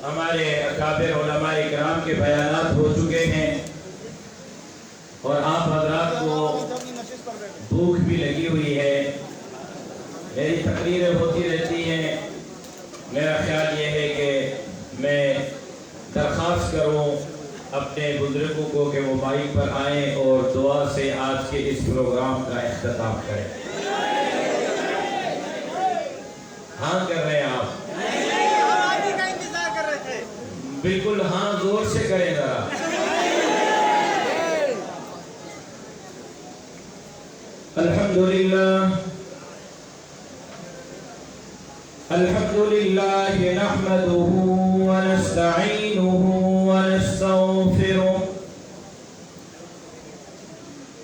ہمارے اکابر علماء اکرام کے بیانات ہو چکے ہیں اور آپ حضرات کو بھوک بھی لگی ہوئی ہے. میری تقریریں ہوتی رہتی ہیں. میرا خیال یہ ہے کہ میں درخواست کروں اپنے بزرگوں کو کہ وہ مائک پر آئیں اور دعا سے آج کے اس پروگرام کا اختتام کریں. ہاں کر رہے ہیں آپ؟ بالکل ہاں زور سے کریں ذرا. الحمدللہ نحمده ونستعینه ونستغفره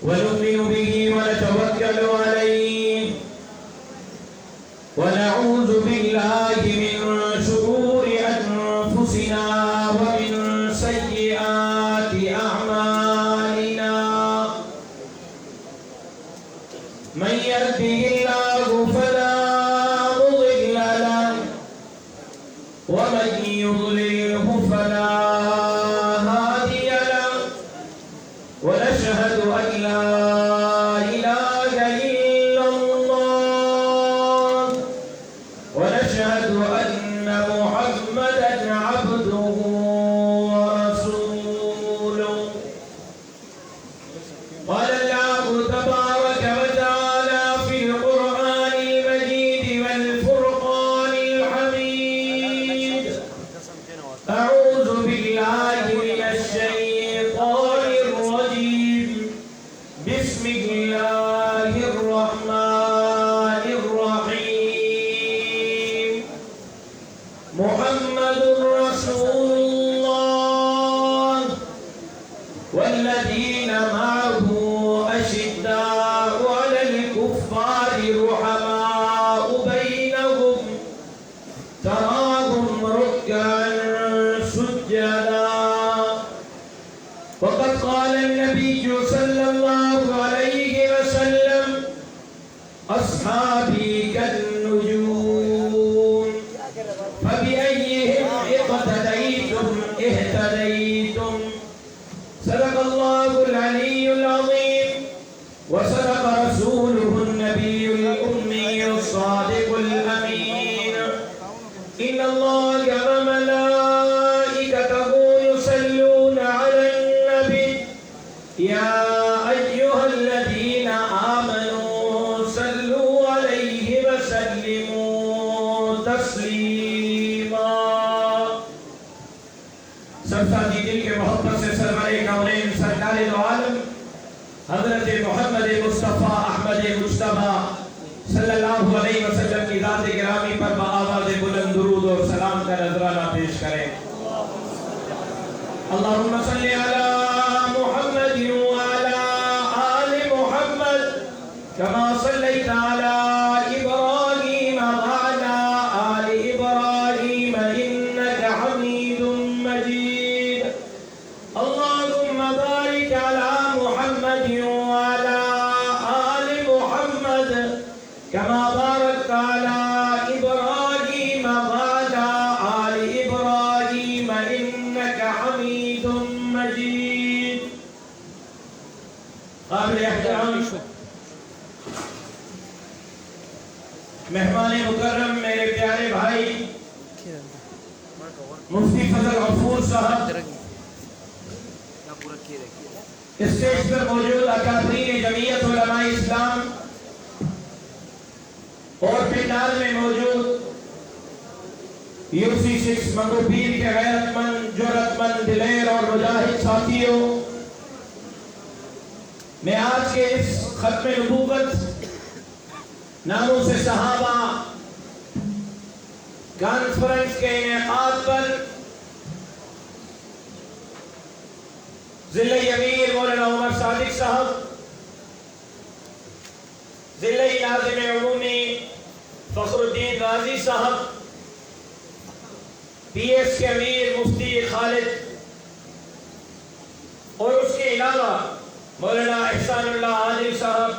ونؤمن به ونتوکل علیہ ونعوذ باللہ من شرور انفسنا ومن سیئات اعمالنا من يهده الله فلا مضل له ومن يضلله فلا هادي له ونشهد أن لا إله إلا الله ونشهد أن محمدا عبده ورسوله. قال الله تبارك وتعالى في القرآن المجيد والفرقان الحميد. أعوذ بالله من الشيطان الرجيم. بسم الله الرحمن الرحيم. محمد رسول الله والذين معه أشداء على الكفار رحماء بينهم تراهم ركعا سجدا. وقد قال النبي صلى الله عليه وسلم أصحابي كالنجوم فبأيهم اقتديتم اهتديتم. صدق الله العلي العظيم وصدق رسوله النبي الأمي الصادق الأمين. إن الله وملائكته يصلون على النبي يا أيها الذين آمنوا صلوا عليه وسلموا تسليما. سب ساتھی دل کے محبت سے سرور کونین سرکار دو عالم حضرت محمد مصطفیٰ احمد مجتبیٰ صلی اللہ علیہ وسلم کی ذات گرامی پر بآواز بلند درود اور سلام کا نذرانہ پیش کریں. اللہم صلی علی محمد وعلی آل محمد کما صلیت علی ابراہیم وعلی آل ابراہیم انک حمید مجید. اللہم بارک علی محمد وعلی آل محمد كما باركت على إبراهيم وعلى آل إبراهيم إنك حميد مجيد. قابل احترام مہمان مکرم میرے پیارے بھائی مفتی فضل غفور صاحب، اسٹیج پر موجود اکابرین جمعیت علماء اسلام اور پنڈال میں موجود UFC 6 منگو پیر کے غیرت مند، جرأت مند، دلیر اور مجاہد ساتھیوں، میں آج کے اس ختم نبوت ناموں سے صحابہ کانفرنس کے انعقاد پر ضلع امیر مولانا عمر صادق صاحب، ضلع ناظم عمومی فخر الدین غازی صاحب، پی ایس کے امیر مفتی خالد، اور اس کے علاوہ مولانا احسان اللہ عادل صاحب،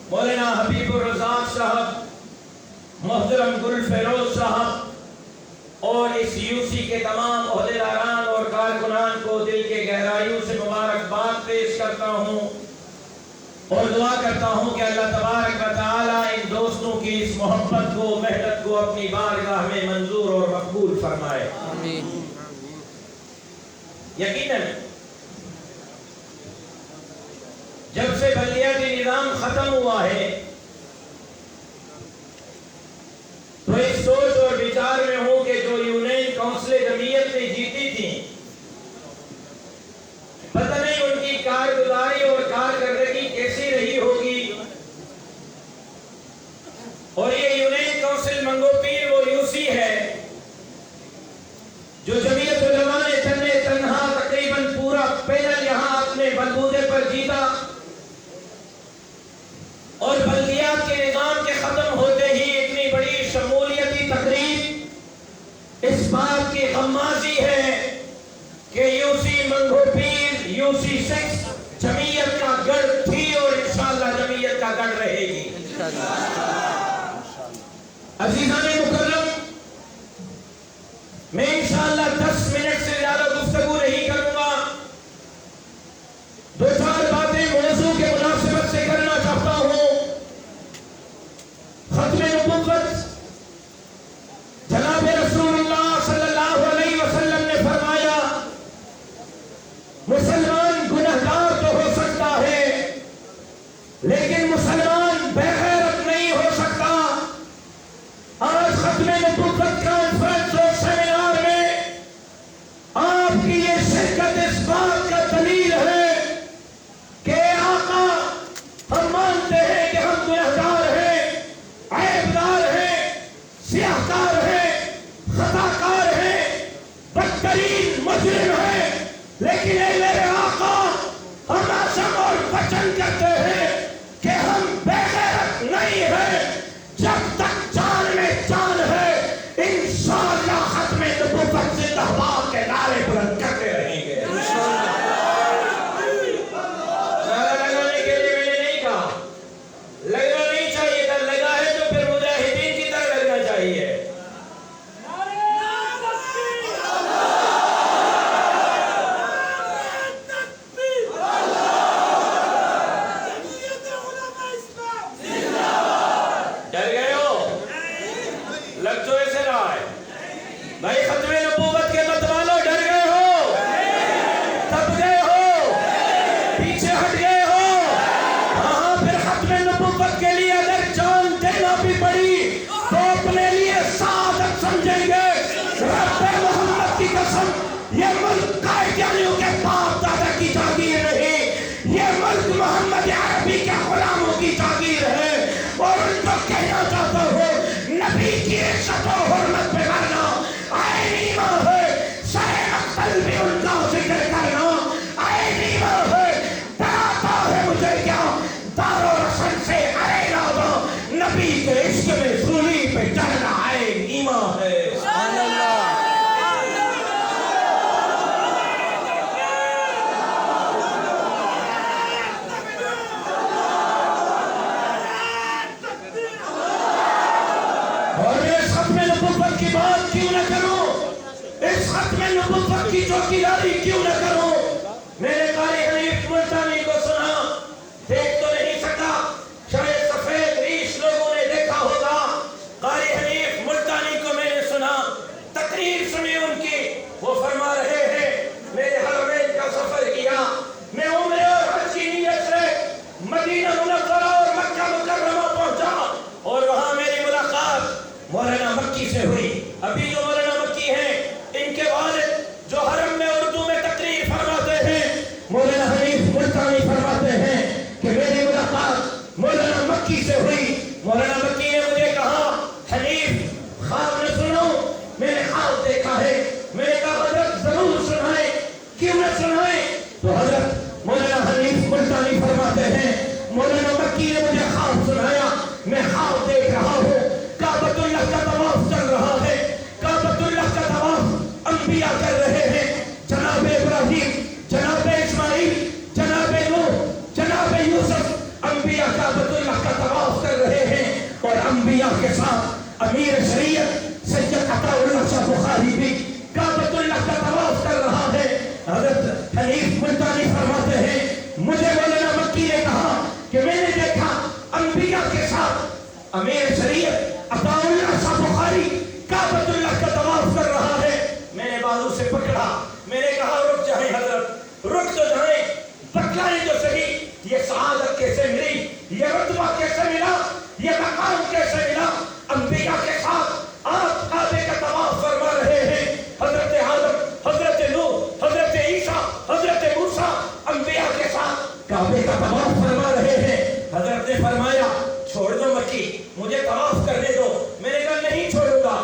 مولانا حبیب الرزاق صاحب، محترم گل فیروز صاحب اور اس یوسی کے تمام عہدیداران اور کارکنان کو دل کے گہرائیوں سے مبارکباد پیش کرتا ہوں اور دعا کرتا ہوں کہ اللہ تبارک و تعالی ان دوستوں کی اس محبت کو، محنت کو اپنی بارگاہ میں منظور اور مقبول فرمائے۔ آمین۔ یقیناً جب سے بلدیاتی نظام ختم ہوا ہے تو اس سوچ اور وچار میں ہوں کہ جو یونین کونسل جمعیت نے جیتی تھی، پتہ نہیں ان کی کارگزاری اور کارکردگی کیسی رہی ہوگی، اور یہ یونین کونسل منگو پیر وہ یوسی ہے جو جمعیت علماء نے تنہا تقریباً پورا پینل یہاں اپنے بلبوتے پر جیتا، اور بلدیات کے نظام کے ختم ہوتے ہی اتنی بڑی شمولیتی تقریب اس بات کی غمازی ہے کہ یوسی منگو پیر یوسی 6 جمعیت کا گڑھ تھی اور انشاءاللہ جمعیت کا گڑھ رہے گی۔ عزیزان مکرم، میں انشاءاللہ 10 منٹ سے زیادہ گفتگو نہیں کروں گا، 2-4 باتیں موضوع کے مناسبت سے کرنا چاہتا ہوں۔ ختم نبوت، جناب رسول اللہ صلی اللہ علیہ وسلم نے فرمایا مسلمان گنہگار تو ہو سکتا ہے لیکن مسلمان بے غیرت نہیں ہو سکتا۔ آج ختم نبوت کانفرنس اور سیمینار میں آپ کی یہ شرکت اس بات کا دلیل ہے کہ آقا ہم مانتے ہیں کہ ہم گنہگار ہیں، عیبدار ہیں، سیاہکار ہیں، خطاکار ہیں، بدترین مجرم ہیں، لیکن اے میرے آقا ہم عزم اور وچن کرتے ہیں کہ ہم بے غیرت نہیں ہیں۔ جب تک جان میں جان ہے انشاءاللہ ختم نبوت زندہ باد کے نعرے بلند کرتے رہیں گے۔ نعرہ لگانے کے لیے میں نے نہیں کہا، لگنا نہیں چاہیے تھا، لگا ہے تو پھر مجاہدین کی طرح لگنا چاہیے۔ ڈر گئے ہو؟ لگ تو ایسے رہا ہے بھائی، ختم نبوت کے متوالو ڈر گئے ہو، تب گئے ہو، پیچھے ہٹ گئے ہو۔ ہاں پھر ختم نبوت کے لیے اگر جان دینا بھی پڑی تو اپنے لیے سعادت سمجھیں گے۔ رب محمد کی قسم، یہ ملک قائدیانیوں کے باپ دادا کی جاگیر نہیں، یہ ملک محمد عربی کے غلاموں کی جاگیر ہے۔ اور ان کو کہنا چاہتا ہوں نبی کی عزت و حرمت پہ مرنا عین ایمان ہے، سر مقتل بھی ان کا ذکر کرنا عین ایمان ہے۔ ڈراتا ہے مجھے کیا دار و رسن سے ارے رادا، نبی کے عشق میں سولی پہ چڑھنا عین ایمان ہے۔ سبحان اللہ۔ اور میں اس ختم نبوت کی بات کیوں نہ کروں، اس ختم نبوت کی چوکیداری کیوں نہ کروں؟ میں نے قاری حنیف ملتانی کو سنا، دیکھ تو نہیں سکا، شاید سفید ریش لوگوں نے دیکھا ہوگا۔ قاری حنیف ملتانی کو میں نے سنا، تقریر سنی ان کی، وہ فرما رہے ہیں میں نے حرمین کا سفر کیا، میں عمرے اور حج کی نیت سے مدینہ منورہ اور مکہ مکرمہ پہنچا، اور وہاں میری ملاقات مولانا مکی سے ہوئی۔ ابھی جو مولانا مکی ہیں ان کے والد جو حرم میں اردو میں تقریر فرماتے ہیں، مولانا حنیف ملتانی فرماتے ہیں کہ میری ملاقات مولانا مکی سے ہوئی۔ مولانا مکی نے مجھے کہا حنیف خواب نہ سنو، میں نے خواب دیکھا ہے۔ میں نے کہا حضرت ضرور سنائیں، کیوں نہ سنائیں؟ تو حضرت مولانا حنیف ملتانی فرماتے ہیں مولانا مکی نے مجھے خواب سنایا، میں خواب دیکھ رہا ہوں کعبۃ اللہ کا طواف چل رہا ہے، کعبۃ اللہ کا طواف انبیاء کر رہے ہیں، جناب ابراہیم، جناب اسماعیل، جناب نوح، انبیاء کے ساتھ امیر شریعت سید عطا اللہ شاہ بخاری بھی کعبۃ اللہ کا طواف کر رہا ہے۔ حضرت حنیف ملتانی فرماتے ہیں مجھے مولانا مکی نے کہا کہ میں نے دیکھا انبیاء کے ساتھ امیر شریعت عطا اللہ شاہ بخاری کعبۃ اللہ کا طواف کر رہا ہے۔ میں نے بازو سے پکڑا، میں نے کہا رک جائیں حضرت، رک تو جائیں، بتلائیں تو صحیح یہ سعادت کیسے ملی، یہ رتبہ کیسے ملا، یہ مقام کیسے ملا؟ انبیاء کے ساتھ آپ کعبے کا طواف فرما رہے ہیں۔ حضرت آدم، حضرت نوح، حضرت عیسیٰ، حضرت موسیٰ انبیاء کے ساتھ کعبے کا طواف فرما رہے ہیں۔ حضرت نے فرمایا چھوڑ دو مکی، مجھے طواف کرنے دو۔ میں نے کہا نہیں چھوڑوں گا،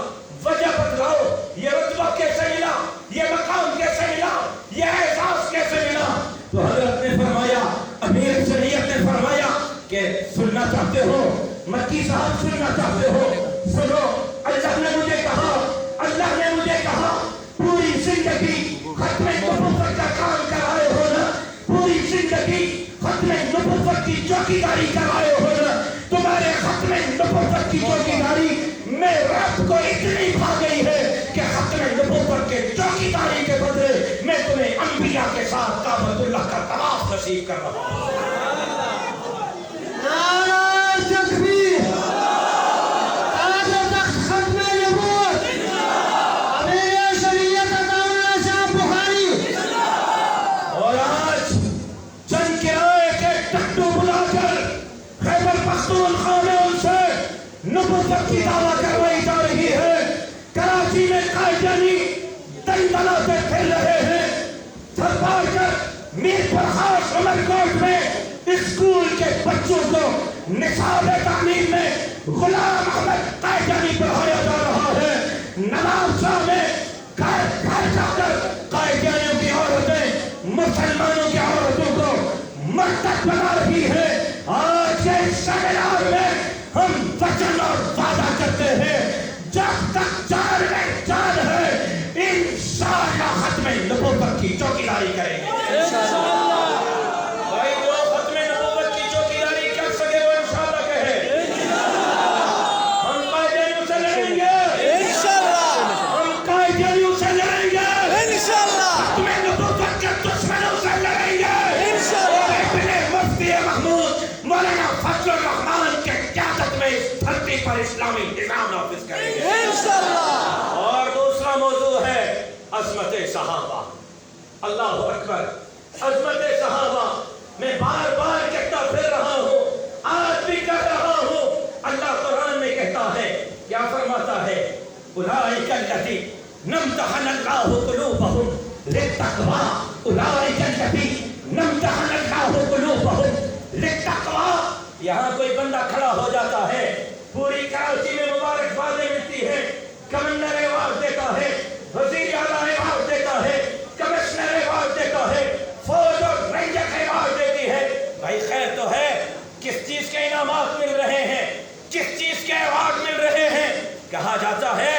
وجہ بتلاؤ، یہ رتبہ کیسے ملا، یہ مقام کیسے ملا، یہ احساس کیسے ملا؟ تو حضرت نے فرمایا، امیر شریعت نے فرمایا کہ سننا چاہتے ہو مکی صاحب، سننا چاہتے ہو سنو، اللہ نے مجھے کہا، اللہ نے مجھے کہا پوری زندگی ختم نبوت کا کام کرائے ہو نا، پوری زندگی ختم نبوت کی چوکیداری کرائے ہو نا، تمہارے ختم نبوت کی چوکیداری میں رب کو اتنی بھا گئی ہے کہ ختم نبوت کے چوکیداری کے بدلے میں تمہیں انبیاء کے ساتھ کعبۃ اللہ کا طواف نصیب کر رہا ہوں۔ نبوت کی دعویٰ کروائی جا رہی ہے۔ کراچی میں قائدانی دندلا سے پھر رہے ہیں، سرکار کر میر پرخاش عمر کوٹ میں اسکول کے بچوں کو نصاب تعلیم میں غلام احمد قائدانی پڑھایا جا رہا ہے۔ نواب شاہ میں گھر گھر جا کر قائدانیوں کی عورتیں مسلمانوں کی عورتوں کو مرتد بنا رہی ہے۔ آج کے سیمینار میں ہم وچن اور وعدہ کرتے ہیں جب تک جان میں جان ہے انشاءاللہ ختم نبوت کی چوکیداری کریں گے۔ بھائی جو ختم نبوت کی چوکیداری کر سکے وہ انشاءاللہ کہے۔ ہم قائدانیوں سے لڑیں گے انشاءاللہ، ہم قائدانیوں سے لڑیں گے انشاءاللہ، ختم نبوت کے دشمنوں سے لڑیں گے انشاءاللہ۔ ابن مفتی محمود مولانا فضل الرحمان کے قیادت میں اس دھرتی پر اسلامی نظام نافذ کریں گے انشاءاللہ۔ اور دوسرا موضوع ہے عظمت صحابہ۔ اللہ اکبر، عظمت صحابہ میں بار بار کہتا پھر رہا ہوں، آج بھی کہہ رہا ہوں۔ اللہ قرآن میں کہتا ہے، کیا فرماتا ہے؟ اولئک الذین امتحن اللہ قلوبہم للتقوی، اولئک الذین امتحن اللہ قلوبہم للتقوی۔ یہاں کوئی بندہ کھڑا ہو جاتا ہے، پوری کراچی میں مبارکبادیں ملتی ہے، گورنر ایوارڈ دیتا ہے، وزیر اعلیٰ ایوارڈ دیتا ہے، کمشنر ایوارڈ دیتا ہے، فوج اور رینجر ایوارڈ دیتی ہے۔ بھائی خیر تو ہے، کس چیز کے انعامات مل رہے ہیں، کس چیز کے ایوارڈ مل رہے ہیں؟ کہا جاتا ہے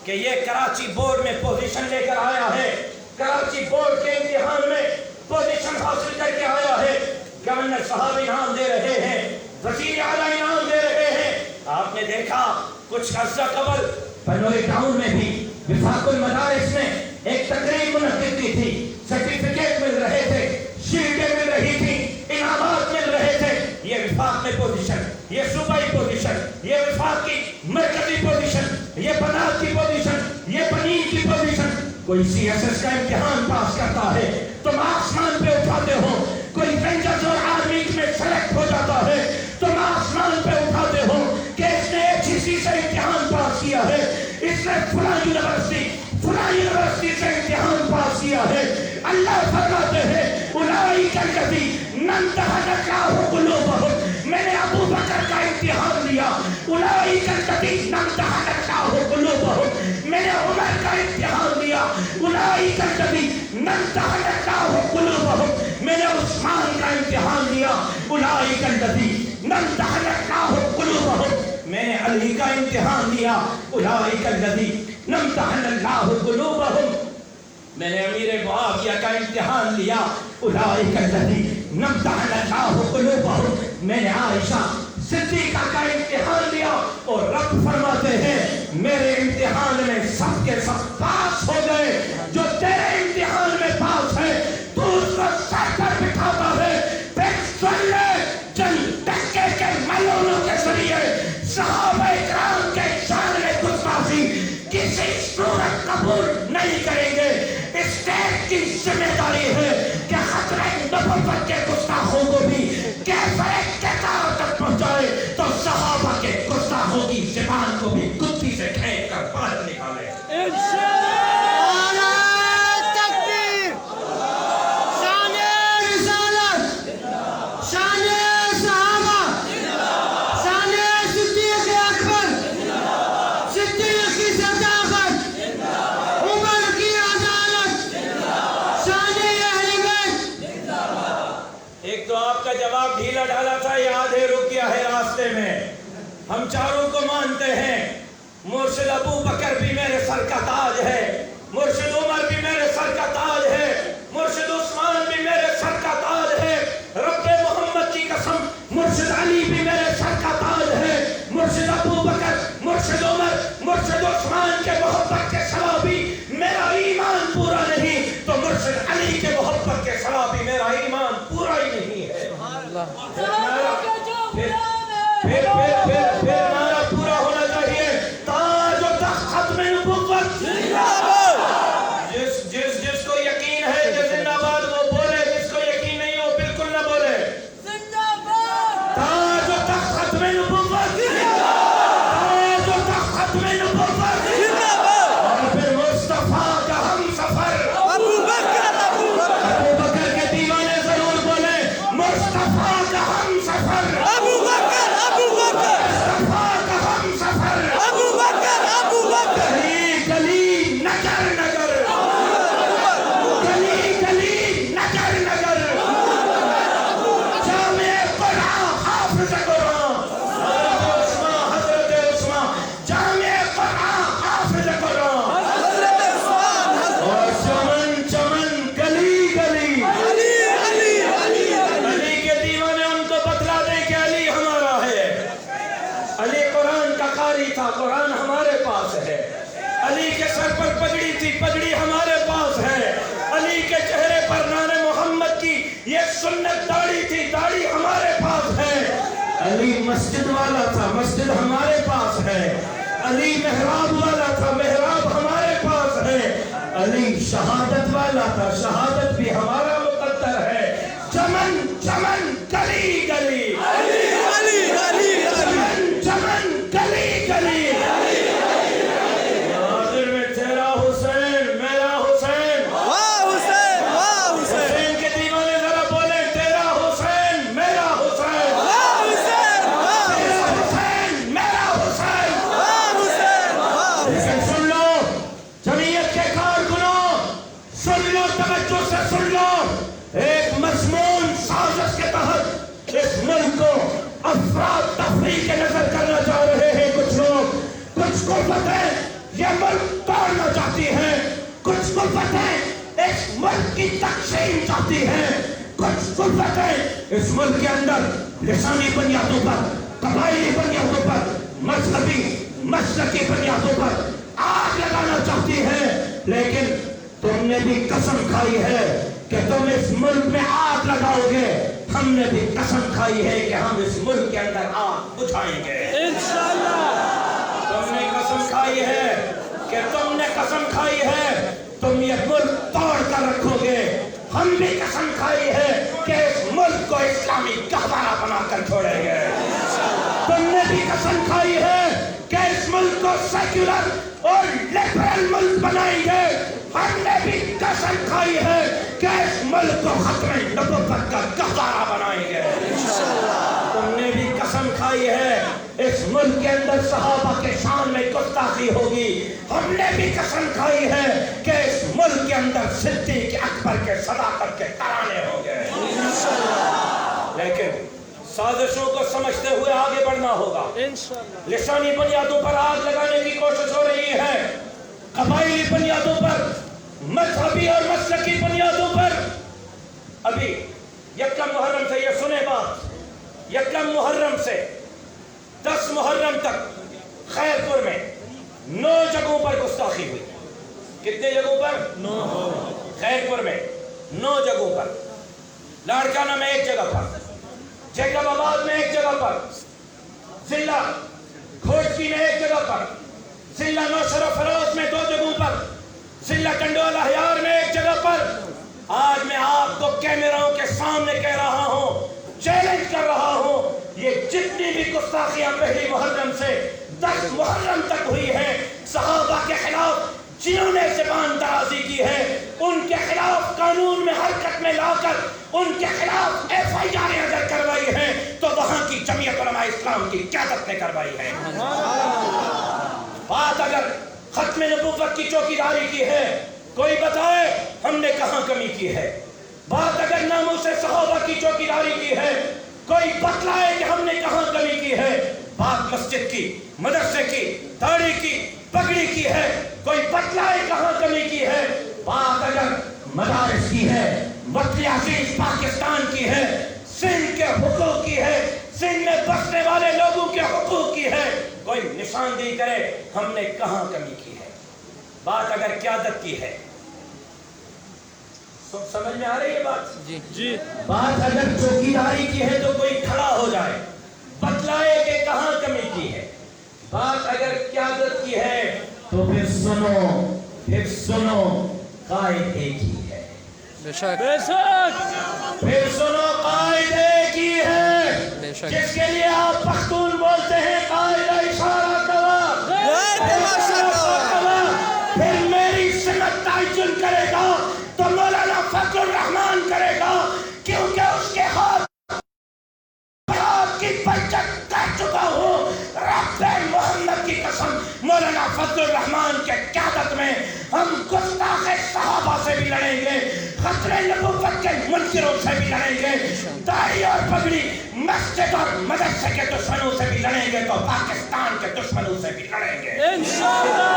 کہ یہ کراچی بورڈ میں پوزیشن لے کر آیا ہے، کراچی بورڈ کے امتحان میں پوزیشن حاصل کر کے آیا ہے، گورنر صاحب انعام دے رہے ہیں، وزیر اعلیٰ انعام دے رہے ہیں۔ آپ نے دیکھا کچھ عرصہ قبل بنوئی ٹاؤن میں بھی وفاق المدارس میں ایک تقریب منعقد کی تھی، سرٹیفکیٹ مل رہے تھے، شیلڈیں مل رہی تھی، انعامات مل رہے تھے۔ یہ وفاق میں پوزیشن، یہ صوبائی پوزیشن، یہ وفاق کی مرکزی پوزیشن، یہ بنات کی پوزیشن، یہ بنین کی پوزیشن۔ کوئی سی ایس ایس کا امتحان پاس کرتا ہے، تم آسمان پہ اٹھاتے ہو، کوئی رینجرز اور آرمی میں سلیکٹ ہو جاتا ہے، تم آسمان پہ اٹھاتے ہو کہ اس نے HEC سے امتحان پاس کیا ہے، اس نے فلاں یونیورسٹی سے امتحان پاس کیا ہے۔ اللہ فرماتے ہیں اولئک الذین امتحن اللہ قلوبہم، میں نے ابو بکر کا امتحان لیا، اولئک الذین امتحن اللہ قلوبہم، میں نے عمر کا امتحان لیا، اولئک الذین امتحن اللہ قلوبہم، میں نے عثمان کا امتحان لیا، اولئک الذین امتحن اللہ قلوبہم، میں نے علی کا امتحان لیا، اولئک الذین امتحن اللہ قلوبہم، میں نے امیر معاویہ کا امتحان لیا، اولئک الذین امتحن اللہ قلوبہم، میں نے عائشہ صدیقہ کا امتحان لیا، اور رب فرماتے ہیں میرے امتحان میں سب کے سب پاس ہو گئے. جو تیرے امتحان میں پاس ہے تو اس کو سر پر بٹھاتا ہے. پھر سن لے چند ٹکے کے ملونوں کے ذریعے صحابہ اکرام کے شان میں گستاخی کسی صورت قبول نہیں کریں گے. اسٹیٹ کی ذمہ داری ہے کہ خطرہ نبوت کے گستاخوں کو بھی کیسے کتاب تک پہنچائے تو صحابہ کے گستاخوں کی زبان کو بھی کتی سے کھینچ کر باہر نکالے. جواب ڈھیلا ڈھالا تھا، یہ آدھے رک گیا ہے راستے میں. ہم چاروں کو مانتے ہیں. مرشد ابو بکر بھی میرے سر کا تاج ہے، مرشد عمر بھی میرے سر کا تاج ہے، مرشد عثمان بھی میرے سر کا تاج ہے. رب محمد کی قسم مرشد علی بھی میرے سر کا تاج ہے. مرشد ابو بکر، مرشد عمر، مرشد عثمان کے محبت کے سوا بھی میرا ایمان پورا نہیں تو مرشد علی کے محبت کے سوا بھی میرا ایمان پورا ہی نہیں ہے. پھر نعرہ پورا ہونا چاہیے تاج و تخت ختم نبوت. جس کو یقین ہے کہ زندہ باد وہ بولے، جس کو یقین نہیں وہ بالکل نہ بولے. تاج و تخت ختم نبوت، تاج و تخت ختم نبوت. اور پھر مصطفیٰ کا ہم سفر ابو بکر کے دیوانے ضرور بولے مصطفیٰ کا ہم سفر مصطفیٰ کا ہم سفر گلی گلی نگر نگر گلی گلی نگر نگر جامع قرآن حافظ قرآن حضرت عثمان جامع قرآن حافظ قرآن اور چمن چمن گلی گلی علی کے دیوانے ہم کو بتلا دیں کہ علی ہمارا ہے. علی قرآن کا قاری تھا، قرآن ہمارے پاس ہے. علی کے سر پر پگڑی تھی، پگڑی ہمارے پاس ہے. علی کے چہرے پر نام محمد کی یہ سنت داڑھی تھی، داڑھی ہمارے پاس ہے. علی مسجد والا تھا، مسجد ہمارے پاس ہے. علی محراب والا تھا، محراب ہمارے پاس ہے. علی شہادت والا تھا، شہادت بھی ہمارا مقدر ہے. چمن چمن گلی گلی چمن چمن گلی گلی. حاضر میں تیرا حسین میرا حسین، حسین کے دیوانے ذرا بولے تیرا حسین میرا حسین، تیرا حسین میرا حسین. لیکن سن لو جمعیت کے کارکنوں، سن لو توجہ سے سن لو. ایک مضمون سازش کے تحت اس ملک کو افراد تفریح کے نظر کرنا چاہ رہے ہیں کچھ لوگ. کچھ قوتیں یہ ملک توڑنا چاہتی ہیں، کچھ قوتیں اس ملک کی تقسیم چاہتی ہیں، کچھ قوتیں اس ملک کے اندر لسانی بنیادوں پر، قبائلی بنیادوں پر، مذہبی مسلکی بنیادوں پر آگ لگانا چاہتی ہیں. لیکن تم نے بھی قسم کھائی ہے کہ تم اس ملک میں آگ لگاؤ گے. ہم نے بھی قسم کھائی ہے کہ ہم اس ملک کے اندر آگ بجھائیں گے انشاءاللہ. تم نے قسم کھائی ہے کہ تم نے قسم کھائی ہے تم یہ ملک توڑ کر رکھو گے. ہم بھی قسم کھائی ہے کہ اس ملک کو اسلامی گہوارہ بنا کر چھوڑیں گے. تم نے بھی قسم کھائی ہے کہ اس ملک کو سیکولر اور لبرل ملک بنائیں گے. ہم نے بھی قسم کھائی ہے کہ اس ملک کو ختم نبوت کا گہوارہ بنائیں گے. تم نے بھی قسم کھائی ہے اس ملک کے اندر صحابہ کے شان میں گستاخی ہوگی. ہم نے بھی قسم کھائی ہے کہ اس ملک کے اندر صدیق اکبر کے صداقت کے ترانے ہوں گے. لیکن سازشوں کو سمجھتے ہوئے آگے بڑھنا ہوگا. لسانی بنیادوں پر آگ لگانے کی کوشش ہو رہی ہے، قبائلی بنیادوں پر، مذہبی اور مسلکی بنیادوں پر. ابھی یکم محرم سے یہ سنیں بات، یکم محرم سے 10 محرم تک خیرپور میں 9 جگہوں پر گستاخی ہوئی. کتنے جگہوں پر؟ 9. خیرپور میں 9 جگہوں پر، لاڑکانہ میں 1 جگہ پر، جیکب آباد میں 1 جگہ پر، ضلع کھوٹکی میں 1 جگہ پر، ضلع نوشہرہ فروز میں 2 جگہوں پر، ضلع ٹنڈول احیار میں 1 جگہ پر. آج میں آپ کو کیمراؤں کے سامنے کہہ رہا ہوں، چیلنج کر رہا ہوں، یہ جتنی بھی گستاخیاں پہلی محرم سے 10 محرم تک ہوئی ہیں صحابہ کے خلاف جنہوں نے زبان درازی کی ہے، ان کے خلاف قانون میں حرکت میں لا کر ان کے خلاف FIR اگر کروائی ہے تو وہاں کی جمعیت علماء اسلام کی قیادت نے کروائی ہے. بات اگر ختم نبوت کی چوکیداری کی ہے، کوئی بتائے ہم نے کہاں کمی کی ہے. بات اگر ناموس صحابہ کی چوکیداری کی ہے، کوئی بتلائے کہ ہم نے کہاں کمی کی ہے. بات مسجد کی، مدرسے کی، داڑھی کی، پگڑی کی ہے، کوئی بتلائے کہاں کمی کی ہے. بات اگر مدارس کی ہے، وطن عزیز پاکستان کی ہے، سندھ کے حقوق کی ہے، سندھ میں بسنے والے لوگوں کے حقوق کی ہے، کوئی نشاندہی کرے ہم نے کہاں کمی کی ہے. بات اگر قیادت کی ہے، سب سمجھ میں آ رہی ہے بات؟ جی. بات اگر چوکیداری کی ہے تو کوئی کھڑا ہو جائے بتلائے کہ کہاں کمی کی ہے. بات اگر قیادت کی ہے تو پھر سنو قائد ایک ہی ہے. بے شک پھر سنو قائد ایک ہی ہے. جس کے لیے آپ پختون بولتے ہیں قائد اشارہ کوا، پھر میری سمت تعین کرے گا تو مولانا فضل الرحمان کرے گا، کیونکہ اس کے ہاتھ کی بچت کر چکا ہوں. رب محمد کی قسم، مولانا فضل الرحمان کے قیادت میں ہم گستاخ صحابہ سے بھی لڑیں گے، خطرے نبوت کے منکروں سے بھی لڑیں گے، داڑھی اور پگڑی مسجد اور مدرسے کے دشمنوں سے بھی لڑیں گے، تو پاکستان کے دشمنوں سے بھی لڑیں گے انشاءاللہ.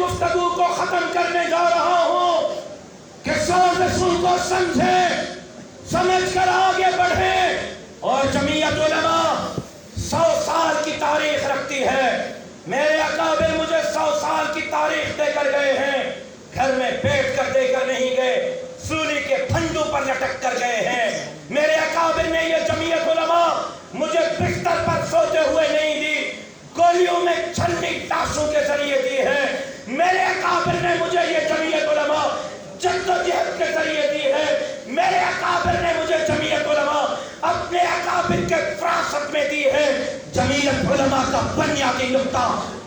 گفتگو کو ختم کرنے جا رہا ہوں کہ سوز رسول کو سمجھے، سمجھ کر آگے بڑھے. اور جمعیت علماء 100 سال کی تاریخ رکھتی ہے. میرے اکابر مجھے 100 سال کی تاریخ دے کر گئے ہیں، گھر میں بیٹھ کر دے کر نہیں گئے، سولی کے پھندوں پر لٹک کر گئے ہیں. میرے اکابر نے یہ جمعیت علماء مجھے بستر پر سوتے ہوئے نہیں دی، گولیوں میں چھلنی تاشوں کے ذریعے دی ہے. میرے اکابر نے مجھے یہ جمعیت علماء جدوجہد کے ذریعے دی ہے. میرے اکابر نے مجھے جمعیت علماء اپنے اکابر کے فراست میں دی ہے. جمعیت علماء کا بنیادی نقطہ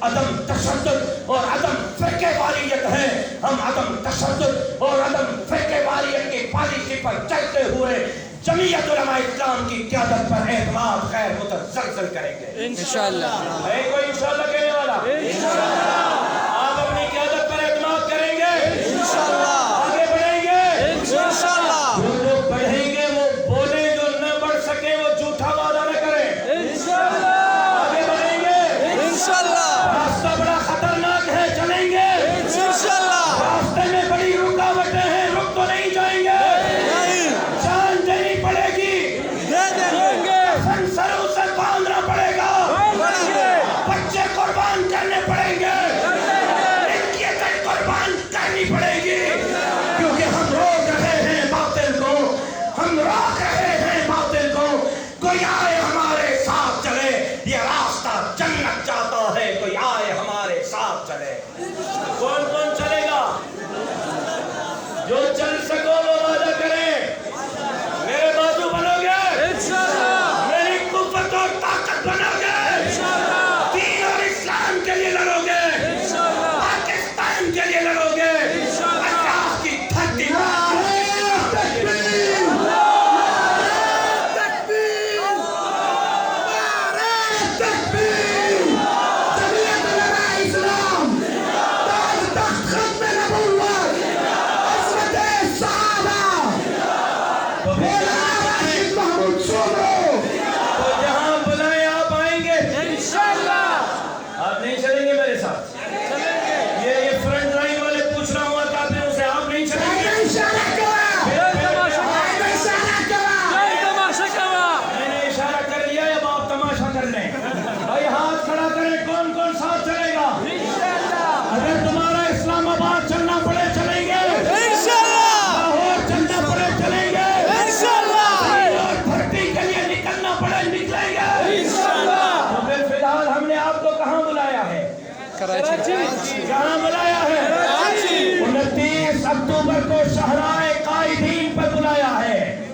عدم تشدد اور عدم فرقے واریت ہے. ہم عدم تشدد اور عدم فرقے واریت کی پالیسی پر چلتے ہوئے جمعیت علماء اسلام کی قیادت پر اعتماد خیر متزلزل کریں گے انشاءاللہ. ہے کوئی انشاءاللہ کہنے والا؟ انشاءاللہ. آپ اپنی قیادت پر اعتماد کریں گے انشاءاللہ. آگے بڑھیں گے انشاءاللہ. جو لوگ بڑھیں گے وہ بولیں، جو نہ بڑھ سکے وہ جھوٹا وعدہ نہ کریں انشاءاللہ. آگے بڑھیں گے انشاءاللہ. راستہ بڑا خطرناک ہے، چلیں گے انشاءاللہ. راستے میں بڑی رکاوٹیں ہیں، رک تو نہیں جائیں گے، جان دینی پڑے گی، دیں گے، سروں سے باندھنا پڑے گا، بچے قربان کرنے پڑیں گے، قربان کرنی پڑے گی، کیونکہ ہم روک رہے ہیں باطل کو، ہم روک رہے ہیں باطل کو. کوئی آئے ہمارے ساتھ چلے، یہ راستہ جنت جاتا ہے، کوئی آئے ہمارے ساتھ چلے. کون کون چلے گا؟ جو چل سکو وہ وعدہ کریں. میرے بازو بنو گے انشاءاللہ، میری قوت اور طاقت بنو گے انشاءاللہ، دین اور اسلام کے لیے لڑو گے انشاءاللہ، پاکستان کے لیے لڑو گے انشاءاللہ، کی دھرتی پر کہاں بلایا ہے؟ 29 اکتوبر کو شہرائے قائدین پر بلایا ہے،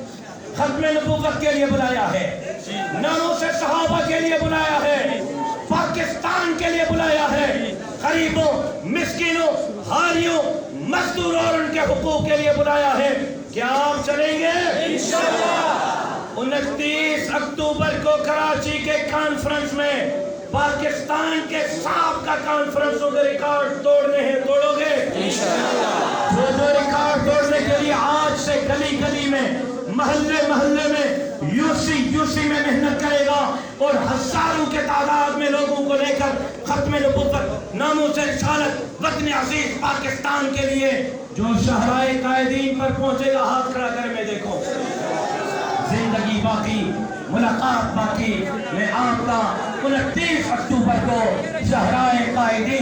ختم نبوت کے لیے بلایا ہے، ناموس صحابہ کے لیے بلایا ہے، پاکستان کے لیے بلایا ہے، غریبوں، مسکینوں، حاریوں، مزدوروں اور ان کے حقوق کے لیے بلایا ہے۔ کیا آپ چلیں گے؟ انشاءاللہ۔ 29 اکتوبر کو کراچی کے کانفرنس میں پاکستان کے سابقہ کانفرنسوں کے ریکارڈ توڑنے ہیں، توڑو گے؟ انشاءاللہ۔ جو ریکارڈ توڑنے کے لیے آج سے گلی گلی میں، محلے محلے میں، یوسی میں محنت کرے گا اور ہزاروں کے تعداد میں لوگوں کو لے کر ختم نبوت، ناموس رسالت، وطن عزیز پاکستان کے لیے جو شہرائے قائدین پر پہنچے گا، ہاتھ کھڑا کر میں دیکھو۔ زندگی باقی، ملاقات باقی، میں آپ کا 29 اکتوبر کو شہرائے قائدین